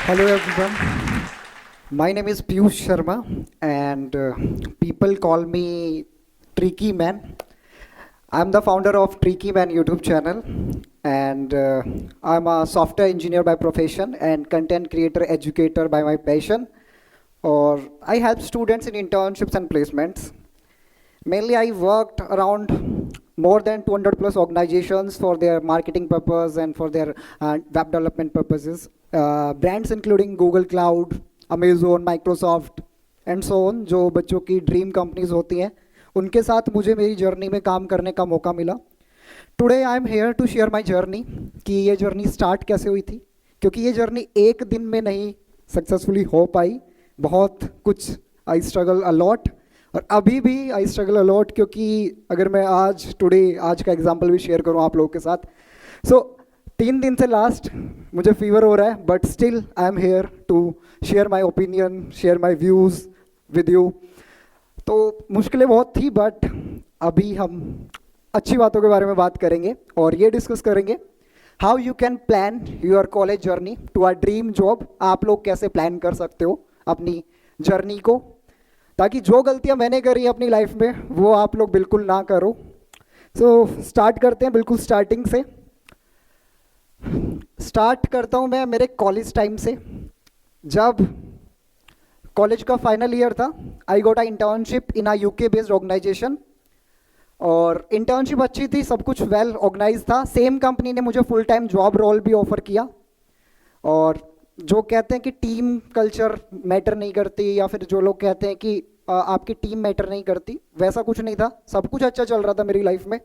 Hello everyone. My name is Piyush Sharma and people call me Tricky Man. I'm the founder of Tricky Man YouTube channel and I'm a software engineer by profession and content creator educator by my passion. Or I help students in internships and placements. Mainly, I worked around more than 200 plus organizations for their marketing purpose and for their web development purposes. Brands including Google Cloud, Amazon, Microsoft and so on, जो बच्चों की dream companies होती हैं उनके साथ मुझे मेरी journey में काम करने का मौका मिला. Today I am here to share my journey कि ये जर्नी स्टार्ट कैसे हुई थी, क्योंकि ये जर्नी एक दिन में नहीं सक्सेसफुली हो पाई. बहुत कुछ आई स्ट्रगल अलॉट और अभी भी आई स्ट्रगल अलॉट, क्योंकि अगर मैं आज का एग्जाम्पल भी शेयर करूँ आप लोगों के साथ. सो 3 दिन से लास्ट मुझे फीवर हो रहा है, but still I am here to share my opinion, share my views with you. तो मुश्किलें बहुत थी, बट अभी हम अच्छी बातों के बारे में बात करेंगे और ये डिस्कस करेंगे how you can plan your college journey to a dream job. आप लोग कैसे प्लान कर सकते हो अपनी जर्नी को, ताकि जो गलतियां मैंने करी अपनी लाइफ में वो आप लोग बिल्कुल ना करो. सो स्टार्ट करते हैं बिल्कुल स्टार्टिंग से. स्टार्ट करता हूं मैं मेरे कॉलेज टाइम से. जब कॉलेज का फाइनल ईयर था, I got a internship in a UK based organisation और इंटर्नशिप अच्छी थी, सब कुछ वेल ऑर्गेनाइज था. सेम कंपनी ने मुझे फुल टाइम जॉब रोल भी ऑफर किया. और जो कहते हैं कि टीम कल्चर मैटर नहीं करती, या फिर जो लोग कहते हैं कि आपकी टीम मैटर नहीं करती, वैसा कुछ नहीं था. सब कुछ अच्छा चल रहा था मेरी लाइफ में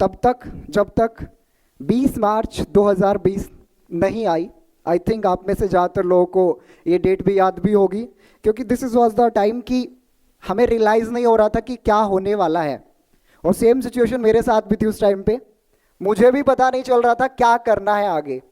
तब तक जब तक 20 मार्च 2020 नहीं आई. आई थिंक आप में से ज़्यादातर लोगों को ये डेट भी याद भी होगी, क्योंकि this is was the time कि हमें रियलाइज़ नहीं हो रहा था कि क्या होने वाला है. और सेम सिचुएशन मेरे साथ भी थी उस टाइम पे. मुझे भी पता नहीं चल रहा था क्या करना है आगे.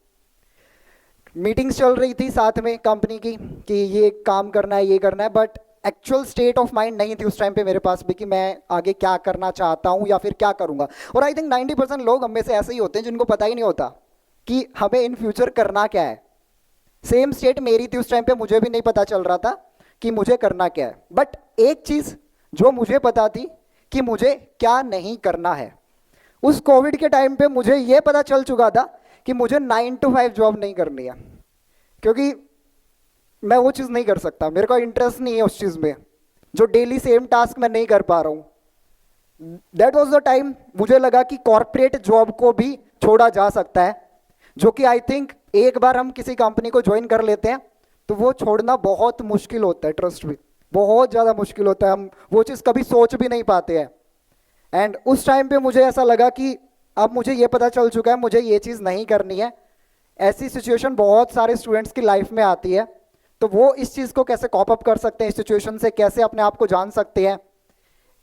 मीटिंग्स चल रही थी साथ में कंपनी की कि ये काम करना है, ये करना है, but actual state of mind नहीं थी उस टाइम पे मेरे पास भी कि मैं आगे क्या करना चाहता हूँ या फिर क्या करूँगा. और आई थिंक 90% लोग हम में से ऐसे ही होते हैं जिनको पता ही नहीं होता कि हमें इन फ्यूचर करना क्या है. सेम स्टेट मेरी थी उस टाइम पे, मुझे भी नहीं पता चल रहा था कि मुझे करना क्या है. बट एक चीज़ जो मुझे पता थी कि मुझे क्या नहीं करना है. उस कोविड के टाइम पे मुझे ये पता चल चुका था कि मुझे 9 to 5 जॉब नहीं करनी है, क्योंकि मैं वो चीज़ नहीं कर सकता. मेरे को इंटरेस्ट नहीं है उस चीज़ में जो डेली सेम टास्क मैं नहीं कर पा रहा हूँ. दैट वॉज द टाइम मुझे लगा कि कॉर्पोरेट जॉब को भी छोड़ा जा सकता है, जो कि आई थिंक एक बार हम किसी कंपनी को ज्वाइन कर लेते हैं तो वो छोड़ना बहुत मुश्किल होता है. ट्रस्ट भी बहुत ज़्यादा मुश्किल होता है, हम वो चीज़ कभी सोच भी नहीं पाते हैं. एंड उस टाइम पे मुझे ऐसा लगा कि अब मुझे ये पता चल चुका है मुझे ये चीज़ नहीं करनी है. ऐसी सिचुएशन बहुत सारे स्टूडेंट्स की लाइफ में आती है, तो वो इस चीज़ को कैसे कॉप अप कर सकते हैं, इस सिचुएशन से कैसे अपने आप को जान सकते हैं,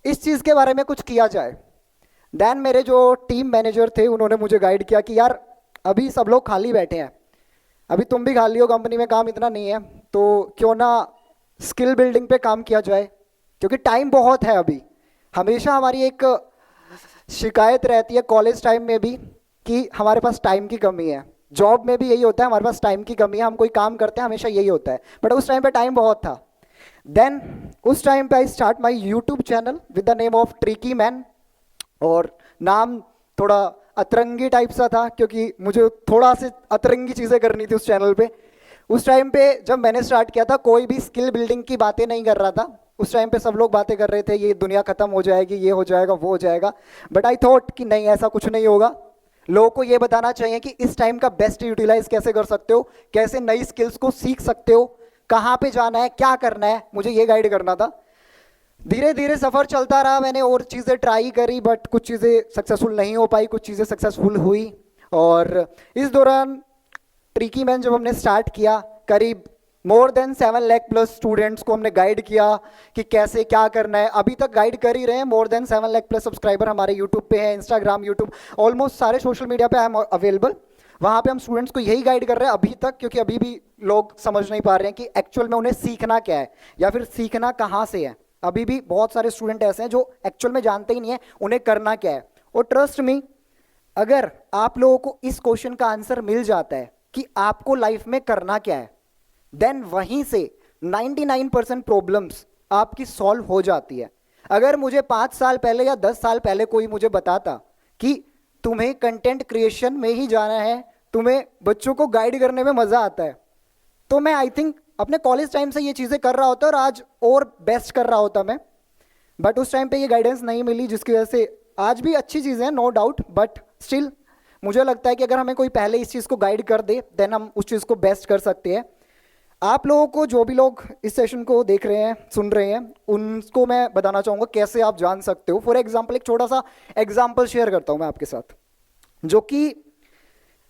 इस चीज़ के बारे में कुछ किया जाए. देन मेरे जो टीम मैनेजर थे उन्होंने मुझे गाइड किया कि यार अभी सब लोग खाली बैठे हैं, अभी तुम भी खाली हो, कंपनी में काम इतना नहीं है, तो क्यों ना स्किल बिल्डिंग पे काम किया जाए, क्योंकि टाइम बहुत है अभी. हमेशा हमारी एक शिकायत रहती है कॉलेज टाइम में भी कि हमारे पास टाइम की कमी है. जॉब में भी यही होता है, हमारे पास टाइम की कमी है, हम कोई काम करते हैं हमेशा यही होता है. बट उस टाइम पे टाइम बहुत था. देन उस टाइम पे I start my YouTube channel with the name of tricky man. और नाम थोड़ा अतरंगी टाइप सा था, क्योंकि मुझे थोड़ा से अतरंगी चीज़ें करनी थी उस चैनल पे. उस टाइम पे जब मैंने स्टार्ट किया था कोई भी स्किल बिल्डिंग की बातें नहीं कर रहा था. उस टाइम पे सब लोग बातें कर रहे थे ये दुनिया खत्म हो जाएगी, ये हो जाएगा, वो हो जाएगा. बट आई थॉट कि नहीं, ऐसा कुछ नहीं होगा. लोगों को ये बताना चाहिए कि इस टाइम का बेस्ट यूटिलाइज कैसे कर सकते हो, कैसे नई स्किल्स को सीख सकते हो, कहाँ पे जाना है, क्या करना है, मुझे ये गाइड करना था. धीरे धीरे सफ़र चलता रहा, मैंने और चीज़ें ट्राई करी, बट कुछ चीज़ें सक्सेसफुल नहीं हो पाई, कुछ चीज़ें सक्सेसफुल हुई. और इस दौरान ट्रिकी मैन जब हमने स्टार्ट किया, करीब more than 7 lakh plus students को हमने गाइड किया कि कैसे क्या करना है. अभी तक गाइड कर ही रहे हैं. More than 7 lakh plus subscriber हमारे यूट्यूब पे हैं, इंस्टाग्राम, यूट्यूब, ऑलमोस्ट सारे सोशल मीडिया पे आई एम अवेलेबल. वहाँ पे हम स्टूडेंट्स को यही गाइड कर रहे हैं अभी तक, क्योंकि अभी भी लोग समझ नहीं पा रहे हैं कि एक्चुअल में उन्हें सीखना क्या है या फिर सीखना कहाँ से है. अभी भी बहुत सारे स्टूडेंट ऐसे हैं जो एक्चुअल में जानते ही नहीं है उन्हें करना क्या है. और ट्रस्ट मी, अगर आप लोगों को इस क्वेश्चन का आंसर मिल जाता है कि आपको लाइफ में करना क्या है, देन वहीं से 99% प्रॉब्लम्स आपकी सॉल्व हो जाती है। अगर मुझे 5 साल पहले या 10 साल पहले कोई मुझे बताता कि तुम्हें कंटेंट क्रिएशन में ही जाना है, तुम्हें बच्चों को गाइड करने में मजा आता है, तो मैं आई थिंक अपने कॉलेज टाइम से ये चीज़ें कर रहा होता और आज और बेस्ट कर रहा होता मैं। बट उस टाइम पे ये गाइडेंस नहीं मिली, जिसकी वजह से आज भी अच्छी चीज़ें हैं नो डाउट, बट स्टिल मुझे लगता है कि अगर हमें कोई पहले इस चीज़ को गाइड कर दे देन हम उस चीज़ को बेस्ट कर सकते हैं। आप लोगों को, जो भी लोग इस सेशन को देख रहे हैं, सुन रहे हैं, उनको मैं बताना चाहूँगा कैसे आप जान सकते हो। फॉर एग्जाम्पल एक छोटा सा एग्जाम्पल शेयर करता हूँ मैं आपके साथ, जो कि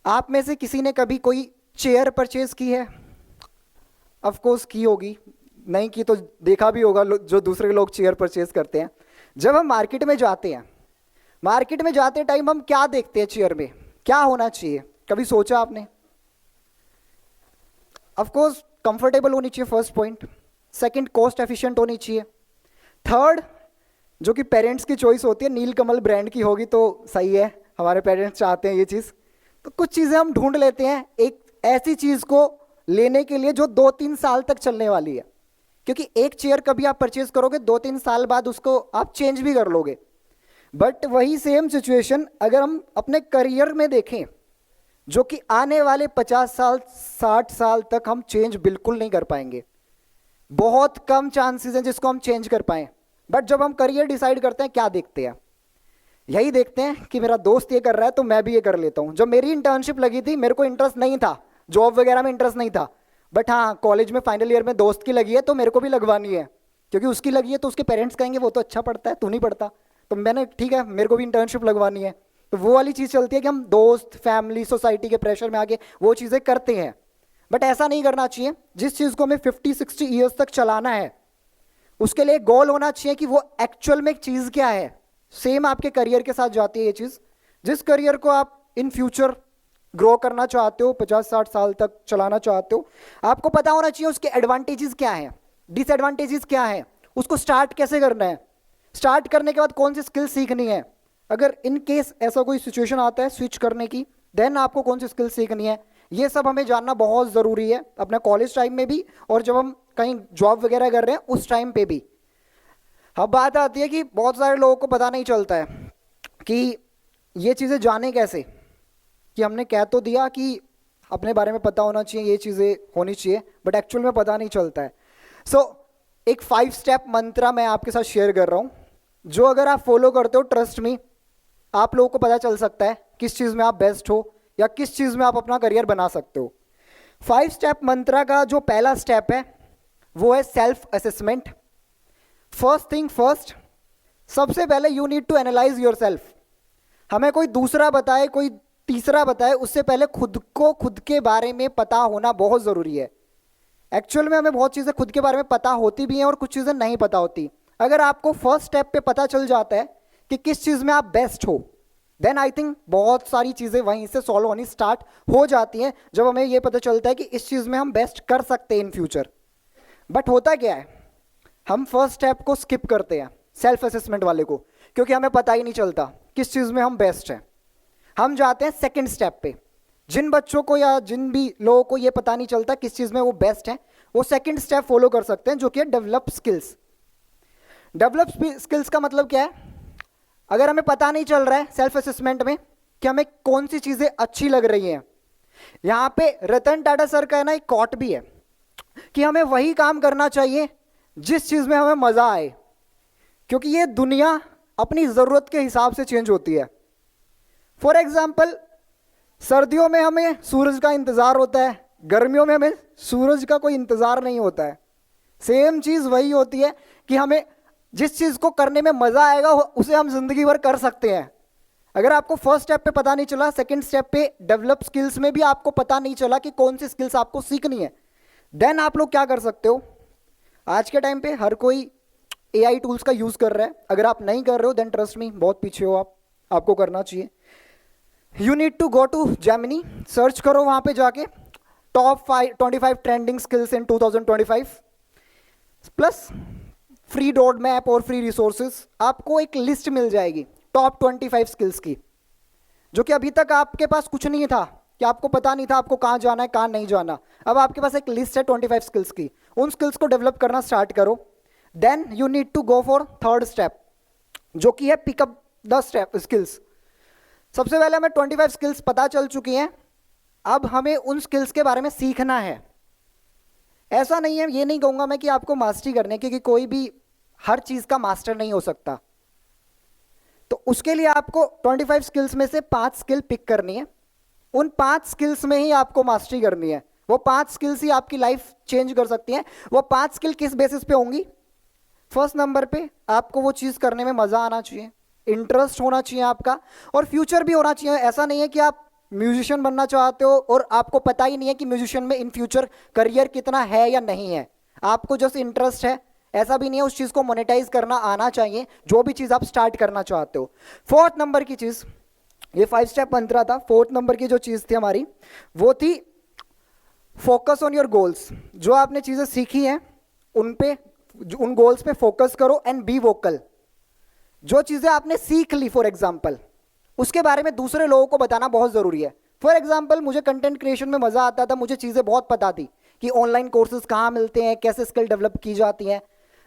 आप में से किसी ने कभी कोई चेयर परचेज की है? ऑफ कोर्स की होगी, नहीं की तो देखा भी होगा जो दूसरे लोग चेयर परचेज करते हैं। जब हम मार्केट में जाते हैं, मार्केट में जाते टाइम हम क्या देखते हैं चेयर में, क्या होना चाहिए, कभी सोचा आपने? ऑफ कोर्स कंफर्टेबल होनी चाहिए, first point. Second, cost efficient होनी चाहिए। थर्ड, जो कि पेरेंट्स की चॉइस होती है, नीलकमल ब्रांड की होगी तो सही है, हमारे पेरेंट्स चाहते हैं ये चीज़। तो कुछ चीज़ें हम ढूंढ लेते हैं एक ऐसी चीज़ को लेने के लिए जो 2-3 साल तक चलने वाली है, क्योंकि एक चेयर कभी आप परचेज करोगे 2-3 साल बाद उसको आप चेंज भी कर लोगे। बट वही सेम सिचुएशन अगर हम अपने करियर में देखें, जो कि आने वाले 50 साल 60 साल तक हम चेंज बिल्कुल नहीं कर पाएंगे, बहुत कम चांसेस हैं जिसको हम चेंज कर पाएं। बट जब हम करियर डिसाइड करते हैं क्या देखते हैं? यही देखते हैं कि मेरा दोस्त ये कर रहा है तो मैं भी ये कर लेता हूँ। जब मेरी इंटर्नशिप लगी थी मेरे को इंटरेस्ट नहीं था, जॉब वगैरह में इंटरेस्ट नहीं था, बट हाँ कॉलेज में फाइनल ईयर में दोस्त की लगी है तो मेरे को भी लगवानी है, क्योंकि उसकी लगी है तो उसके पेरेंट्स कहेंगे वो तो अच्छा पढ़ता है, तू नहीं पढ़ता, तो मैंने ठीक है मेरे को भी इंटर्नशिप लगवानी है। तो वो वाली चीज़ चलती है कि हम दोस्त, फैमिली, सोसाइटी के प्रेशर में आके वो चीज़ें करते हैं। बट ऐसा नहीं करना चाहिए। जिस चीज़ को हमें 50-60 ईयर्स तक चलाना है उसके लिए गोल होना चाहिए कि वो एक्चुअल में एक चीज़ क्या है। सेम आपके करियर के साथ जाती है ये चीज़। जिस करियर को आप इन फ्यूचर ग्रो करना चाहते हो, 50-60 साल तक चलाना चाहते हो, आपको पता होना चाहिए उसके एडवांटेजेस क्या हैं, डिसएडवांटेजेस क्या हैं, उसको स्टार्ट कैसे करना है, स्टार्ट करने के बाद कौन सी स्किल सीखनी है। अगर इन केस ऐसा कोई सिचुएशन आता है स्विच करने की, देन आपको कौन सी स्किल सीखनी है, ये सब हमें जानना बहुत ज़रूरी है अपने कॉलेज टाइम में भी, और जब हम कहीं जॉब वगैरह कर रहे हैं उस टाइम पे भी। अब बात आती है कि बहुत सारे लोगों को पता नहीं चलता है कि ये चीज़ें जाने कैसे, कि हमने कह तो दिया कि अपने बारे में पता होना चाहिए, ये चीज़ें होनी चाहिए, बट एक्चुअल में पता नहीं चलता है। सो एक 5 स्टेप मंत्रा मैं आपके साथ शेयर कर रहा हूँ, जो अगर आप फॉलो करते हो, ट्रस्ट मी, आप लोगों को पता चल सकता है किस चीज़ में आप बेस्ट हो या किस चीज़ में आप अपना करियर बना सकते हो। 5 स्टेप मंत्रा का जो पहला स्टेप है वो है self assessment. First thing first, सबसे पहले you need to analyse yourself. हमें कोई दूसरा बताए, कोई तीसरा बताए, उससे पहले खुद को खुद के बारे में पता होना बहुत ज़रूरी है। एक्चुअल में हमें बहुत चीज़ें खुद के बारे में पता होती भी हैं और कुछ चीज़ें नहीं पता होती। अगर आपको फर्स्ट स्टेप पे पता चल जाता है कि किस चीज़ में आप बेस्ट हो, देन आई थिंक बहुत सारी चीज़ें वहीं से सॉल्व होनी स्टार्ट हो जाती हैं, जब हमें ये पता चलता है कि इस चीज़ में हम बेस्ट कर सकते हैं इन फ्यूचर। बट होता क्या है, हम फर्स्ट स्टेप को स्किप करते हैं, सेल्फ असेसमेंट वाले को, क्योंकि हमें पता ही नहीं चलता किस चीज़ में हम बेस्ट हैं। हम जाते हैं सेकंड स्टेप पे। जिन बच्चों को या जिन भी लोगों को ये पता नहीं चलता किस चीज़ में वो बेस्ट है, वो सेकंड स्टेप फॉलो कर सकते हैं, जो कि है डेवलप स्किल्स। डेवलप स्किल्स का मतलब क्या है? अगर हमें पता नहीं चल रहा है सेल्फ असेसमेंट में कि हमें कौन सी चीज़ें अच्छी लग रही हैं, यहाँ पे रतन टाटा सर का है ना एक कोट भी है कि हमें वही काम करना चाहिए जिस चीज़ में हमें मज़ा आए, क्योंकि ये दुनिया अपनी ज़रूरत के हिसाब से चेंज होती है। फॉर एग्जाम्पल, सर्दियों में हमें सूरज का इंतज़ार होता है, गर्मियों में हमें सूरज का कोई इंतज़ार नहीं होता है। सेम चीज़ वही होती है कि हमें जिस चीज़ को करने में मज़ा आएगा उसे हम ज़िंदगी भर कर सकते हैं। अगर आपको फर्स्ट स्टेप पे पता नहीं चला, सेकंड स्टेप पे डेवलप स्किल्स में भी आपको पता नहीं चला कि कौन सी स्किल्स आपको सीखनी है, देन आप लोग क्या कर सकते हो? आज के टाइम पे हर कोई AI टूल्स का यूज़ कर रहा है। अगर आप नहीं कर रहे हो देन ट्रस्ट मी, बहुत पीछे हो आप, आपको करना चाहिए। You need to go to Gemini, search करो वहाँ पे जाके top 25 trending skills in 2025 plus free road map और फ्री रिसोर्सेज। आपको एक लिस्ट मिल जाएगी टॉप 25 स्किल्स की, जो कि अभी तक आपके पास कुछ नहीं था, कि आपको पता नहीं था आपको कहाँ जाना है कहाँ नहीं जाना, अब आपके पास एक लिस्ट है 25 स्किल्स की, उन स्किल्स को डेवलप करना स्टार्ट करो। Then you need to go for third step, जो कि है पिकअप द स्टेप स्किल्स। सबसे पहले हमें 25 स्किल्स पता चल चुकी हैं, अब हमें उन स्किल्स के बारे में सीखना है। ऐसा नहीं है, ये नहीं कहूंगा मैं कि आपको मास्टरी करनी है, क्योंकि कोई भी हर चीज का मास्टर नहीं हो सकता। तो उसके लिए आपको 25 स्किल्स में से 5 स्किल पिक करनी है, उन 5 स्किल्स में ही आपको मास्टरी करनी है। वो 5 स्किल्स ही आपकी लाइफ चेंज कर सकती हैं। वो 5 स्किल किस बेसिस पे होंगी? फर्स्ट नंबर पे आपको वो चीज़ करने में मज़ा आना चाहिए, इंटरेस्ट होना चाहिए आपका, और फ्यूचर भी होना चाहिए। ऐसा नहीं है कि आप म्यूजिशियन बनना चाहते हो और आपको पता ही नहीं है कि म्यूजिशियन में इन फ्यूचर करियर कितना है या नहीं है, आपको जस्ट इंटरेस्ट है। ऐसा भी नहीं है, उस चीज़ को मोनेटाइज करना आना चाहिए, जो भी चीज़ आप स्टार्ट करना चाहते हो। फोर्थ नंबर की चीज़, ये 5 स्टेप मंत्रा था, फोर्थ नंबर की जो चीज़ थी हमारी वो थी फोकस ऑन योर गोल्स। जो आपने चीज़ें सीखी हैं उन पे, उन गोल्स पे फोकस करो एंड बी वोकल। जो चीज़ें आपने सीख ली फॉर एग्जाम्पल, उसके बारे में दूसरे लोगों को बताना बहुत ज़रूरी है। फॉर एग्जाम्पल मुझे कंटेंट क्रिएशन में मज़ा आता था, मुझे चीज़ें बहुत पता थी कि ऑनलाइन कोर्सेज कहाँ मिलते हैं, कैसे स्किल डेवलप की जाती हैं,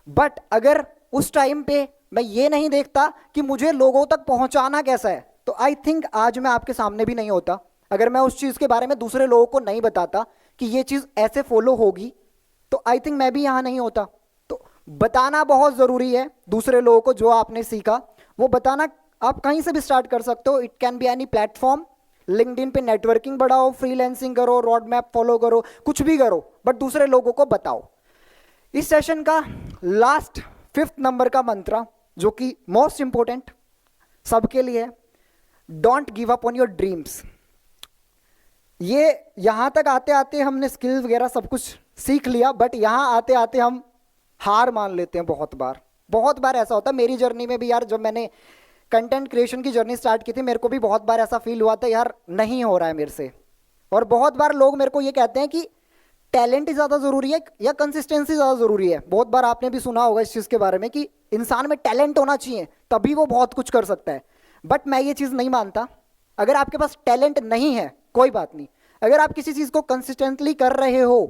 बट अगर उस टाइम पे मैं ये नहीं देखता कि मुझे लोगों तक पहुँचाना कैसा है, तो आई थिंक आज मैं आपके सामने भी नहीं होता। अगर मैं उस चीज़ के बारे में दूसरे लोगों को नहीं बताता कि ये चीज़ ऐसे फॉलो होगी, तो आई थिंक मैं भी यहाँ नहीं होता। तो बताना बहुत ज़रूरी है दूसरे लोगों को, जो आपने सीखा वो बताना। आप कहीं से भी स्टार्ट कर सकते हो, it can be any platform. LinkedIn पे नेटवर्किंग बढ़ाओ, फ्रीलांसिंग करो, रोड मैप फॉलो करो, कुछ भी करो, बट दूसरे लोगों को बताओ। इस सेशन का लास्ट 5th नंबर का मंत्र, जो कि मोस्ट इंपॉर्टेंट सबके लिए है, don't give up on your dreams. ये यहाँ तक आते आते हमने स्किल वगैरह सब कुछ सीख लिया, बट यहाँ आते आते हम हार मान लेते हैं। बहुत बार ऐसा होता है। मेरी जर्नी में भी यार, जब मैंने कंटेंट क्रिएशन की जर्नी स्टार्ट की थी, मेरे को भी बहुत बार ऐसा फील हुआ था यार नहीं हो रहा है मेरे से। और बहुत बार लोग मेरे को ये कहते हैं कि टैलेंट ही ज़्यादा ज़रूरी है या कंसिस्टेंसी ज़्यादा ज़रूरी है। बहुत बार आपने भी सुना होगा इस चीज़ के बारे में कि इंसान में टैलेंट होना चाहिए तभी वो बहुत कुछ कर सकता है, बट मैं ये चीज़ नहीं मानता। अगर आपके पास टैलेंट नहीं है कोई बात नहीं, अगर आप किसी चीज़ को कंसिस्टेंटली कर रहे हो,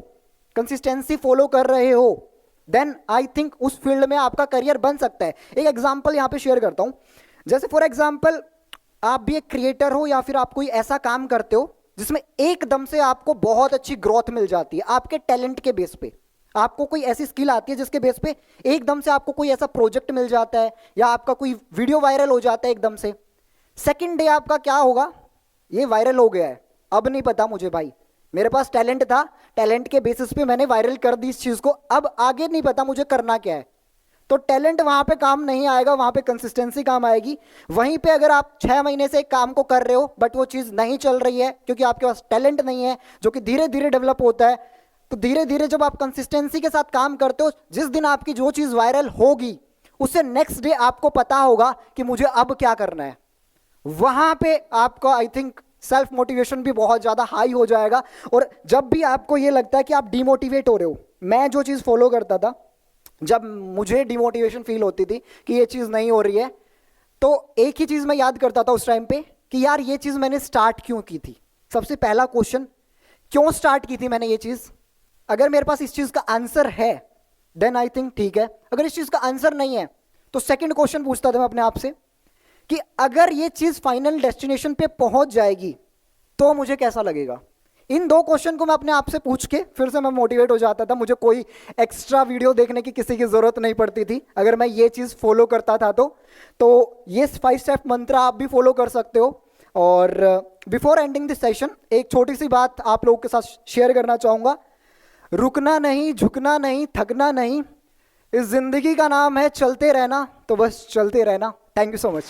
कंसिस्टेंसी फॉलो कर रहे हो, देन आई थिंक उस फील्ड में आपका करियर बन सकता है। एक एग्जांपल यहाँ पे शेयर करता हूँ। जैसे फॉर एग्जांपल आप भी एक क्रिएटर हो या फिर आप कोई ऐसा काम करते हो जिसमें एकदम से आपको बहुत अच्छी ग्रोथ मिल जाती है आपके टैलेंट के बेस पे। आपको कोई ऐसी स्किल आती है जिसके बेस पे एकदम से आपको कोई ऐसा प्रोजेक्ट मिल जाता है या आपका कोई वीडियो वायरल हो जाता है एकदम से। सेकंड डे आपका क्या होगा, ये वायरल हो गया है, अब नहीं पता मुझे भाई, मेरे पास टैलेंट था, टैलेंट के बेसिस पे मैंने वायरल कर दी इस चीज़ को, अब आगे नहीं पता मुझे करना क्या है। तो टैलेंट वहाँ पे काम नहीं आएगा, वहाँ पे कंसिस्टेंसी काम आएगी। वहीं पे अगर आप 6 महीने से एक काम को कर रहे हो बट वो चीज़ नहीं चल रही है क्योंकि आपके पास टैलेंट नहीं है, जो कि धीरे धीरे डेवलप होता है, तो धीरे धीरे जब आप कंसिस्टेंसी के साथ काम करते हो, जिस दिन आपकी जो चीज़ वायरल होगी उससे नेक्स्ट डे आपको पता होगा कि मुझे अब क्या करना है। वहाँ पे आपका आई थिंक सेल्फ मोटिवेशन भी बहुत ज़्यादा हाई हो जाएगा। और जब भी आपको ये लगता है कि आप डिमोटिवेट हो रहे हो, मैं जो चीज़ फॉलो करता था, जब मुझे डिमोटिवेशन फील होती थी कि ये चीज़ नहीं हो रही है, तो एक ही चीज़ मैं याद करता था उस टाइम पे कि यार ये चीज़ मैंने स्टार्ट क्यों की थी। सबसे पहला क्वेश्चन, क्यों स्टार्ट की थी मैंने ये चीज़? अगर मेरे पास इस चीज़ का आंसर है देन आई थिंक ठीक है। अगर इस चीज़ का आंसर नहीं है तो सेकंड क्वेश्चन पूछता था मैं अपने आप से कि अगर ये चीज़ फाइनल डेस्टिनेशन पे पहुंच जाएगी तो मुझे कैसा लगेगा। इन 2 क्वेश्चन को मैं अपने आप से पूछ के फिर से मैं मोटिवेट हो जाता था। मुझे कोई एक्स्ट्रा वीडियो देखने की किसी की ज़रूरत नहीं पड़ती थी अगर मैं ये चीज़ फॉलो करता था तो ये 5 स्टेप मंत्र आप भी फॉलो कर सकते हो। और बिफोर एंडिंग दिस सेशन एक छोटी सी बात आप लोगों के साथ शेयर करना चाहूँगा। रुकना नहीं, झुकना नहीं, थकना नहीं, इस जिंदगी का नाम है चलते रहना, तो बस चलते रहना। Thank you so much.